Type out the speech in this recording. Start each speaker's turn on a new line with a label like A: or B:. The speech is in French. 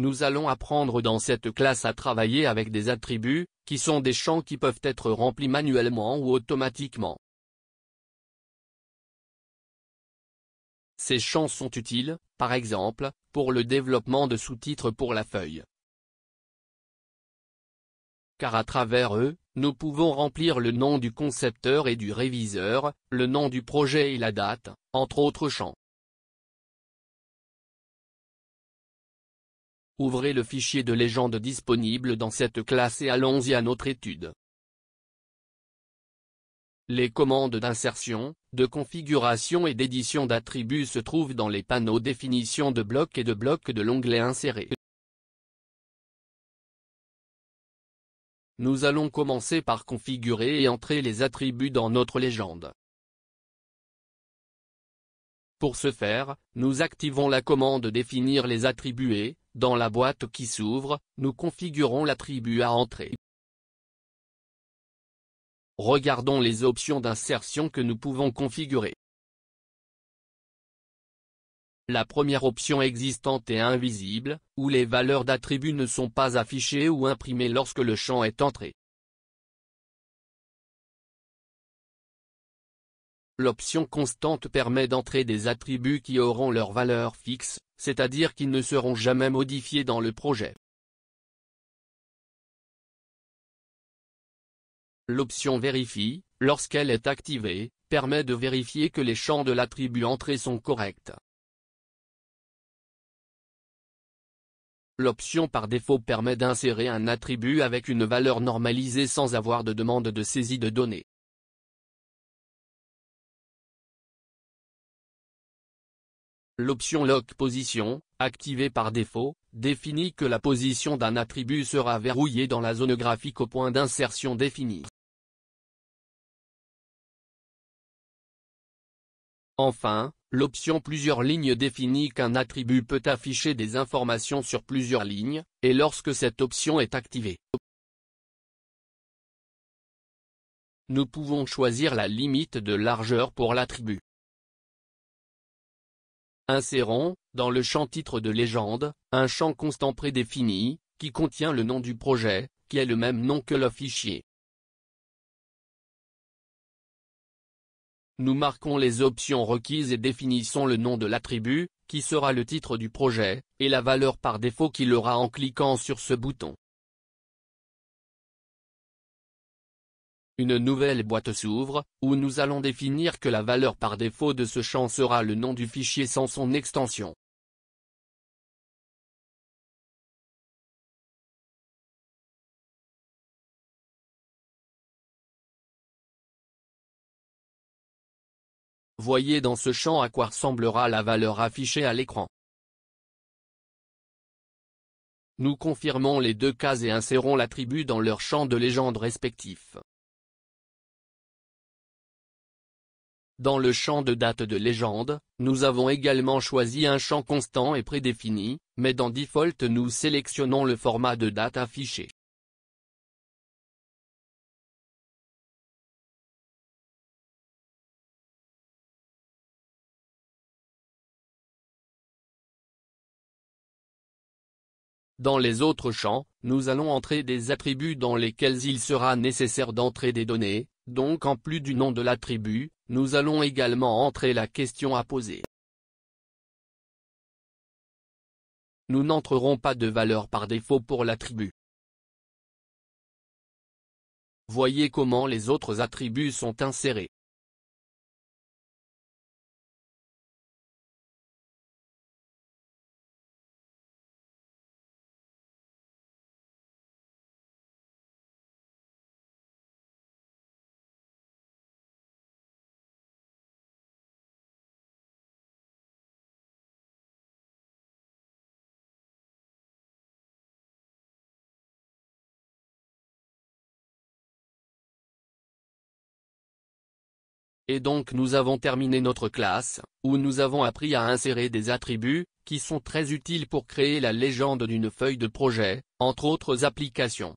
A: nous allons apprendre dans cette classe à travailler avec des attributs, qui sont des champs qui peuvent être remplis manuellement ou automatiquement. Ces champs sont utiles, par exemple, pour le développement de sous-titres pour la feuille. Car à travers eux, nous pouvons remplir le nom du concepteur et du réviseur, le nom du projet et la date, entre autres champs. Ouvrez le fichier de légende disponible dans cette classe et allons-y à notre étude. Les commandes d'insertion, de configuration et d'édition d'attributs se trouvent dans les panneaux définition de blocs et de blocs de l'onglet Insérer. Nous allons commencer par configurer et entrer les attributs dans notre légende. Pour ce faire, nous activons la commande définir les attributs et, dans la boîte qui s'ouvre, nous configurons l'attribut à entrer. Regardons les options d'insertion que nous pouvons configurer. La première option existante est invisible, où les valeurs d'attributs ne sont pas affichées ou imprimées lorsque le champ est entré. L'option constante permet d'entrer des attributs qui auront leur valeur fixe, c'est-à-dire qui ne seront jamais modifiés dans le projet. L'option Vérifie, lorsqu'elle est activée, permet de vérifier que les champs de l'attribut entré sont corrects. L'option par défaut permet d'insérer un attribut avec une valeur normalisée sans avoir de demande de saisie de données. L'option Lock Position, activée par défaut, définit que la position d'un attribut sera verrouillée dans la zone graphique au point d'insertion défini. Enfin, l'option Plusieurs lignes définit qu'un attribut peut afficher des informations sur plusieurs lignes, et lorsque cette option est activée. Nous pouvons choisir la limite de largeur pour l'attribut. Insérons, dans le champ titre de légende, un champ constant prédéfini, qui contient le nom du projet, qui est le même nom que le fichier. Nous marquons les options requises et définissons le nom de l'attribut, qui sera le titre du projet, et la valeur par défaut qu'il aura en cliquant sur ce bouton. Une nouvelle boîte s'ouvre, où nous allons définir que la valeur par défaut de ce champ sera le nom du fichier sans son extension. Voyez dans ce champ à quoi ressemblera la valeur affichée à l'écran. Nous confirmons les deux cases et insérons l'attribut dans leur champ de légende respectif. Dans le champ de date de légende, nous avons également choisi un champ constant et prédéfini, mais dans Default nous sélectionnons le format de date affiché. Dans les autres champs, nous allons entrer des attributs dans lesquels il sera nécessaire d'entrer des données, donc en plus du nom de l'attribut, nous allons également entrer la question à poser. Nous n'entrerons pas de valeur par défaut pour l'attribut. Voyez comment les autres attributs sont insérés. Et donc nous avons terminé notre classe, où nous avons appris à insérer des attributs, qui sont très utiles pour créer la légende d'une feuille de projet, entre autres applications.